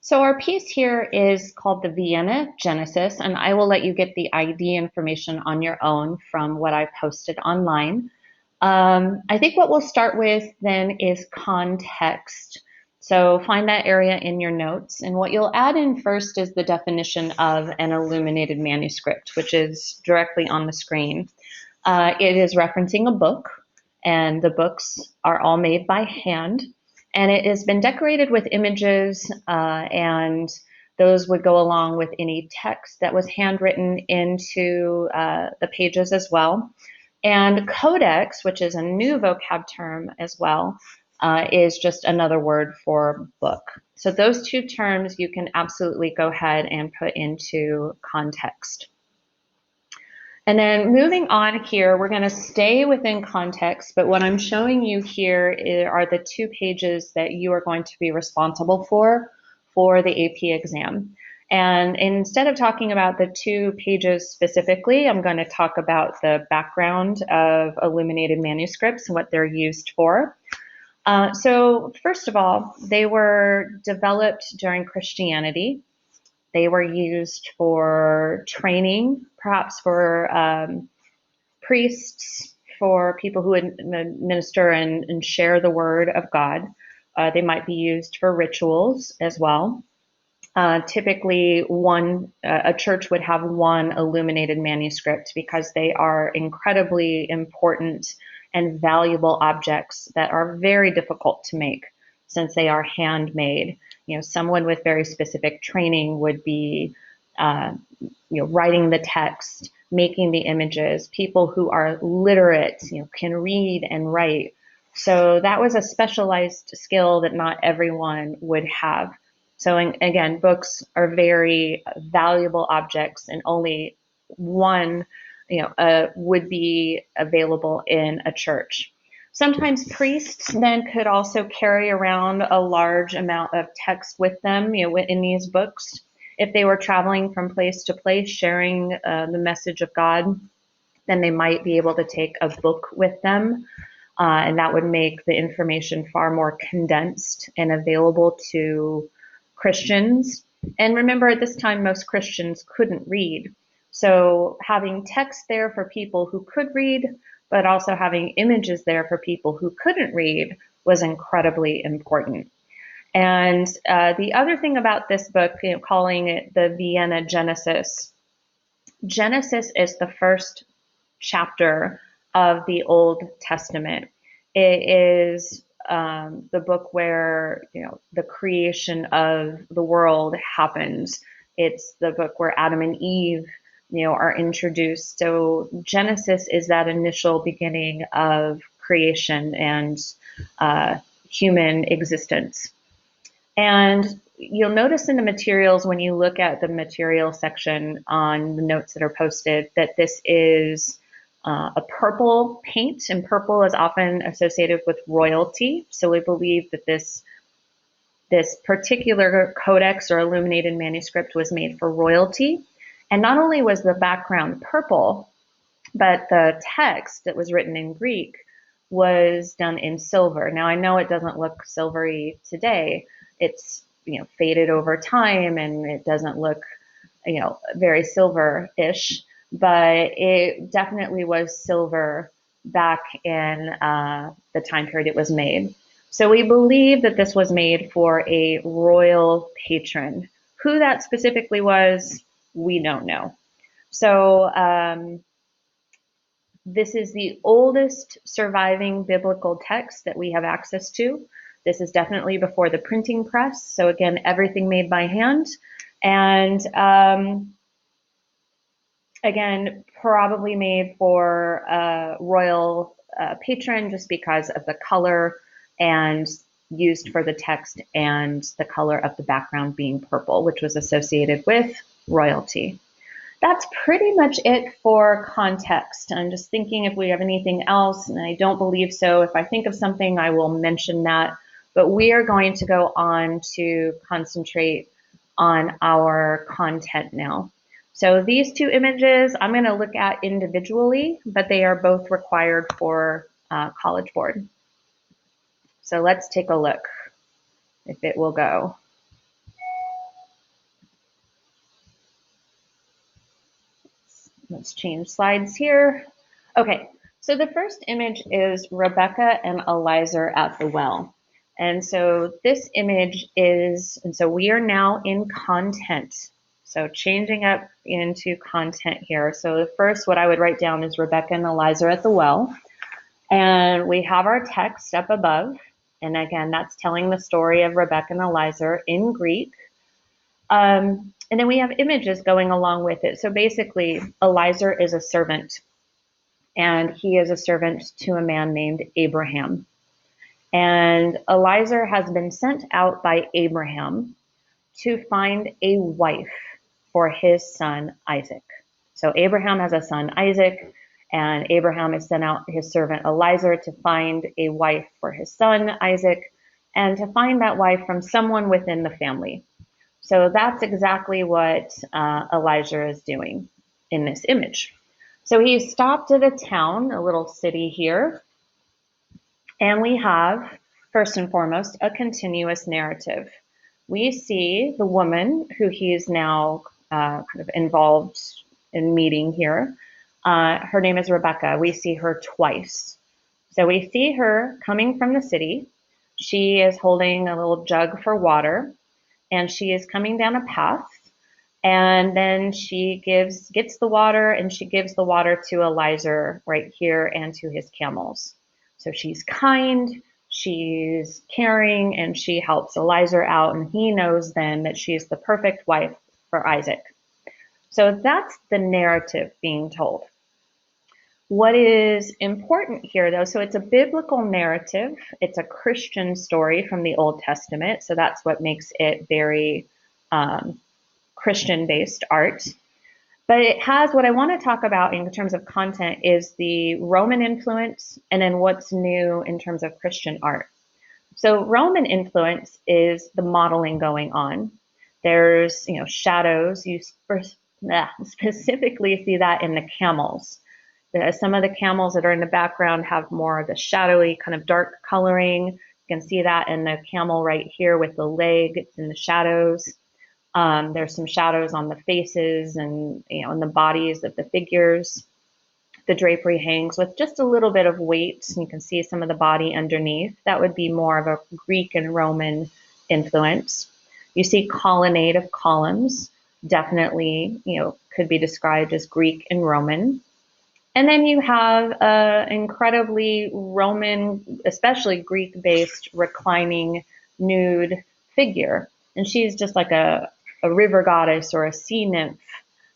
So our piece here is called the Vienna Genesis, and I will let you get the ID information on your own from what I've posted online. I think what we'll start with then is context. So find that area in your notes, and what you'll add in first is the definition of an illuminated manuscript, which is directly on the screen. It is referencing a book, and the books are all made by hand. And it has been decorated with images, and those would go along with any text that was handwritten into the pages as well. And codex, which is a new vocab term as well, is just another word for book. So those two terms you can absolutely go ahead and put into context. And then moving on here, we're going to stay within context, but what I'm showing you here are the two pages that you are going to be responsible for the AP exam. And instead of talking about the two pages specifically, I'm going to talk about the background of illuminated manuscripts and what they're used for. So first of all, they were developed during Christianity. They were used for training, perhaps for priests, for people who would minister and share the word of God. They might be used for rituals as well. Typically, a church would have one illuminated manuscript because they are incredibly important and valuable objects that are very difficult to make since they are handmade. Someone with very specific training would be, writing the text, making the images. People who are literate, can read and write. So that was a specialized skill that not everyone would have. So again, books are very valuable objects, and only one, would be available in a church. Sometimes priests then could also carry around a large amount of text with them, in these books. If they were traveling from place to place, sharing the message of God, then they might be able to take a book with them, and that would make the information far more condensed and available to Christians. And remember, at this time, most Christians couldn't read. So having text there for people who could read, but also having images there for people who couldn't read was incredibly important. And the other thing about this book, calling it the Vienna Genesis, Genesis is the first chapter of the Old Testament. It is the book where the creation of the world happens. It's the book where Adam and Eve are introduced. So Genesis is that initial beginning of creation and human existence. And you'll notice in the materials, when you look at the material section on the notes that are posted, that this is a purple paint, and purple is often associated with royalty. So we believe that this particular codex or illuminated manuscript was made for royalty. And not only was the background purple, but the text that was written in Greek was done in silver. Now I know it doesn't look silvery today. It's faded over time, and it doesn't look very silver-ish, but it definitely was silver back in the time period it was made. So we believe that this was made for a royal patron. Who that specifically was, we don't know. So this is the oldest surviving biblical text that we have access to. This is definitely before the printing press. So again, everything made by hand. And again, probably made for a royal patron, just because of the color, and used for the text and the color of the background being purple, which was associated with royalty. That's pretty much it for context. I'm just thinking if we have anything else, and I don't believe so. If I think of something, I will mention that. But we are going to go on to concentrate on our content now. So these two images I'm going to look at individually, but they are both required for College Board. So let's take a look if it will go. Let's change slides here. Okay, so the first image is Rebecca and Eliezer at the well. And so this image is, and so we are now in content. So changing up into content here. So the first, what I would write down is Rebecca and Eliezer at the well. And we have our text up above. And again, that's telling the story of Rebecca and Eliezer in Greek. And then we have images going along with it. So basically, Eliezer is a servant, and he is a servant to a man named Abraham. And Eliezer has been sent out by Abraham to find a wife for his son Isaac. So Abraham has a son Isaac, and Abraham has sent out his servant Eliezer to find a wife for his son Isaac, and to find that wife from someone within the family. So that's exactly what Eliezer is doing in this image. So he stopped at a town, a little city here, and we have, first and foremost, a continuous narrative. We see the woman who he is now kind of involved in meeting here. Her name is Rebecca. We see her twice. So we see her coming from the city. She is holding a little jug for water, and she is coming down a path, and then she gets the water, and she gives the water to Eliezer right here and to his camels. So she's kind, she's caring, and she helps Eliezer out, and he knows then that she's the perfect wife for Isaac. So that's the narrative being told. What is important here, though, so it's a biblical narrative. It's a Christian story from the Old Testament, so that's what makes it very Christian-based art. But it has, what I want to talk about in terms of content is the Roman influence, and then what's new in terms of Christian art. So Roman influence is the modeling going on. There's, shadows. You specifically see that in the camels. Some of the camels that are in the background have more of the shadowy kind of dark coloring. You can see that in the camel right here with the leg. It's in the shadows. There's some shadows on the faces and in the bodies of the figures. The drapery hangs with just a little bit of weight. You can see some of the body underneath. That would be more of a Greek and Roman influence. You see colonnade of columns. Definitely, could be described as Greek and Roman. And then you have an incredibly Roman, especially Greek-based, reclining nude figure. And she's just like a river goddess or a sea nymph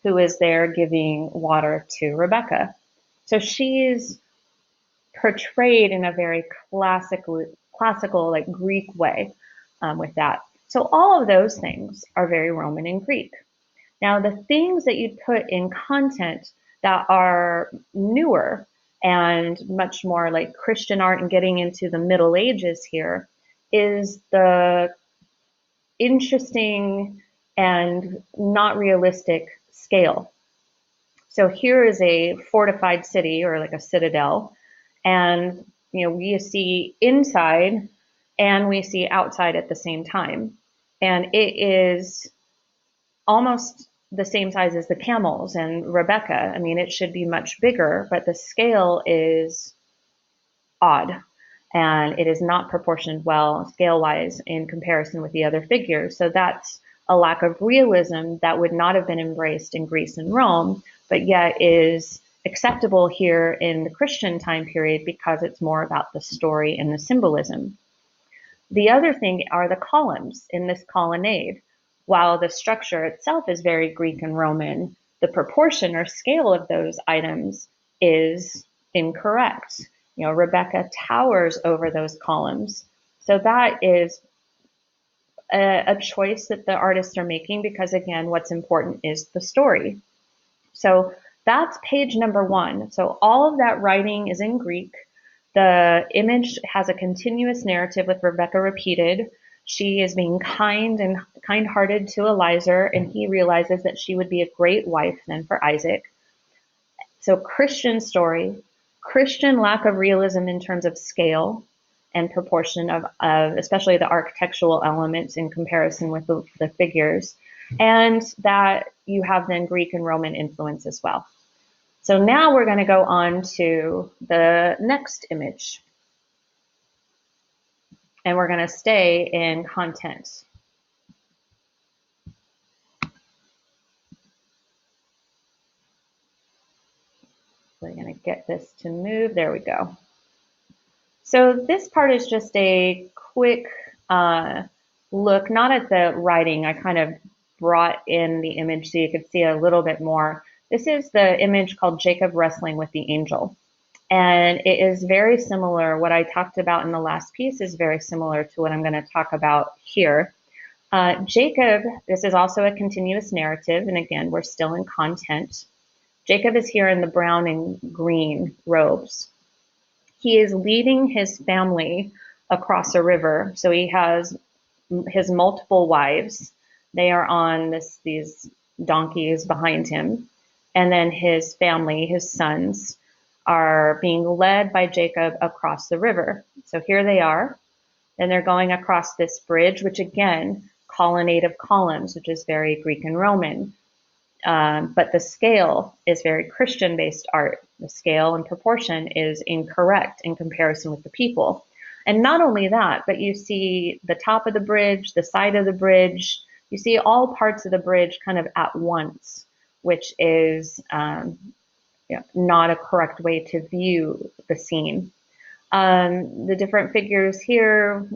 who is there giving water to Rebecca. So she's portrayed in a very classical like Greek way with that. So all of those things are very Roman and Greek. Now, the things that you'd put in content that are newer and much more like Christian art and getting into the Middle Ages here is the interesting and not realistic scale. So here is a fortified city or like a citadel, and we see inside and we see outside at the same time, and it is almost the same size as the camels and Rebecca. I mean, it should be much bigger, but the scale is odd, and it is not proportioned well scale-wise in comparison with the other figures. So that's a lack of realism that would not have been embraced in Greece and Rome, but yet is acceptable here in the Christian time period because it's more about the story and the symbolism. The other thing are the columns in this colonnade. While the structure itself is very Greek and Roman, the proportion or scale of those items is incorrect. Rebecca towers over those columns. So that is a choice that the artists are making because, again, what's important is the story. So that's page number 1. So all of that writing is in Greek. The image has a continuous narrative with Rebecca repeated. She is being kind and kind-hearted to Eliezer, and he realizes that she would be a great wife then for Isaac. So Christian story, Christian lack of realism in terms of scale and proportion of especially the architectural elements in comparison with the figures, and that you have then Greek and Roman influence as well. So now we're going to go on to the next image, and we're going to stay in content. We're going to get this to move. There we go. So this part is just a quick look, not at the writing. I kind of brought in the image so you could see a little bit more. This is the image called Jacob wrestling with the angel. And it is very similar. What I talked about in the last piece is very similar to what I'm going to talk about here. Jacob, this is also a continuous narrative. And again, we're still in content. Jacob is here in the brown and green robes. He is leading his family across a river. So he has his multiple wives. They are on these donkeys behind him. And then his family, his sons, are being led by Jacob across the river. So here they are. And they're going across this bridge, which again, colonnade of columns, which is very Greek and Roman. But the scale is very Christian-based art. The scale and proportion is incorrect in comparison with the people. And not only that, but you see the top of the bridge, the side of the bridge, you see all parts of the bridge kind of at once, which is not a correct way to view the scene. The different figures here,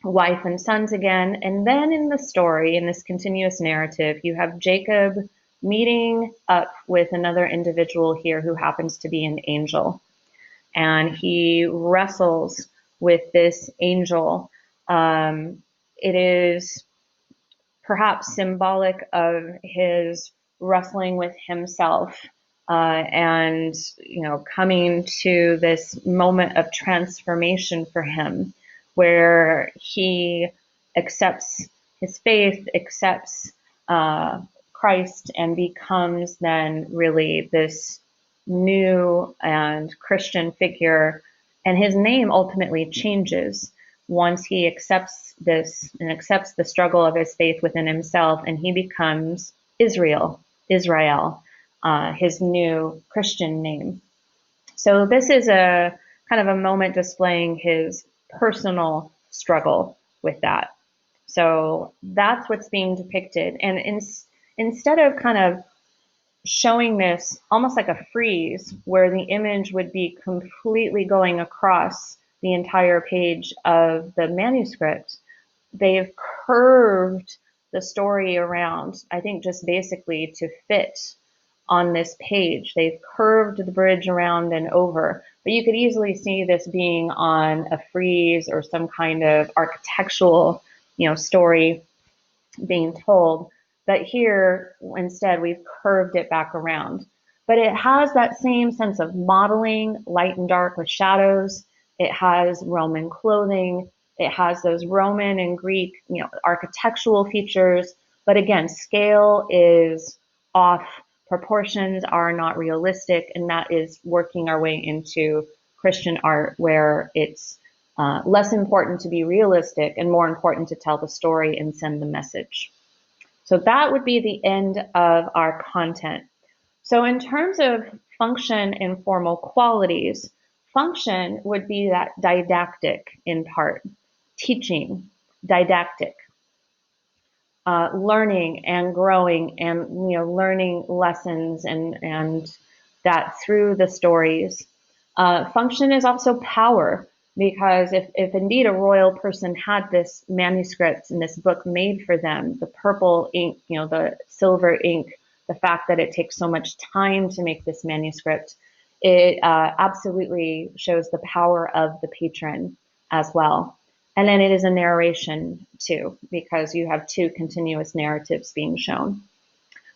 wife and sons again, and then in the story, in this continuous narrative, you have Jacob meeting up with another individual here who happens to be an angel. And he wrestles with this angel. It is perhaps symbolic of his wrestling with himself and coming to this moment of transformation for him, where he accepts his faith, accepts Christ, and becomes then really this new and Christian figure. And his name ultimately changes once he accepts this and accepts the struggle of his faith within himself, and he becomes Israel, his new Christian name. So this is a kind of a moment displaying his personal struggle with that. So that's what's being depicted. And instead of kind of showing this almost like a freeze where the image would be completely going across the entire page of the manuscript, they've curved the story around, I think just basically to fit on this page. They've curved the bridge around and over, but you could easily see this being on a frieze or some kind of architectural, story being told. But here, instead, we've curved it back around. But it has that same sense of modeling, light and dark with shadows. It has Roman clothing. It has those Roman and Greek, architectural features. But again, scale is off. Proportions are not realistic. And that is working our way into Christian art, where it's less important to be realistic and more important to tell the story and send the message. So that would be the end of our content. So in terms of function and formal qualities, function would be that didactic in part, teaching, didactic, learning and growing and learning lessons and that through the stories. Function is also power, because if indeed a royal person had this manuscript and this book made for them, the purple ink, the silver ink, the fact that it takes so much time to make this manuscript, it absolutely shows the power of the patron as well. And then it is a narration too, because you have two continuous narratives being shown.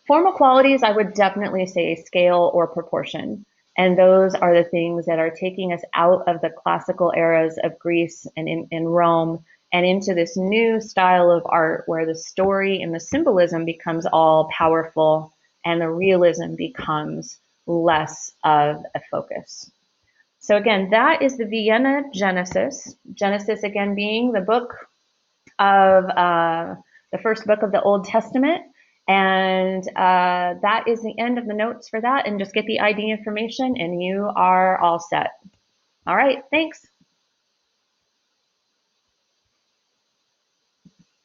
Formal qualities, I would definitely say scale or proportion. And those are the things that are taking us out of the classical eras of Greece and in Rome and into this new style of art where the story and the symbolism becomes all powerful and the realism becomes less of a focus. So again, that is the Vienna Genesis. Genesis, again, being the book of the first book of the Old Testament. And that is the end of the notes for that. And just get the ID information and you are all set. All right, thanks.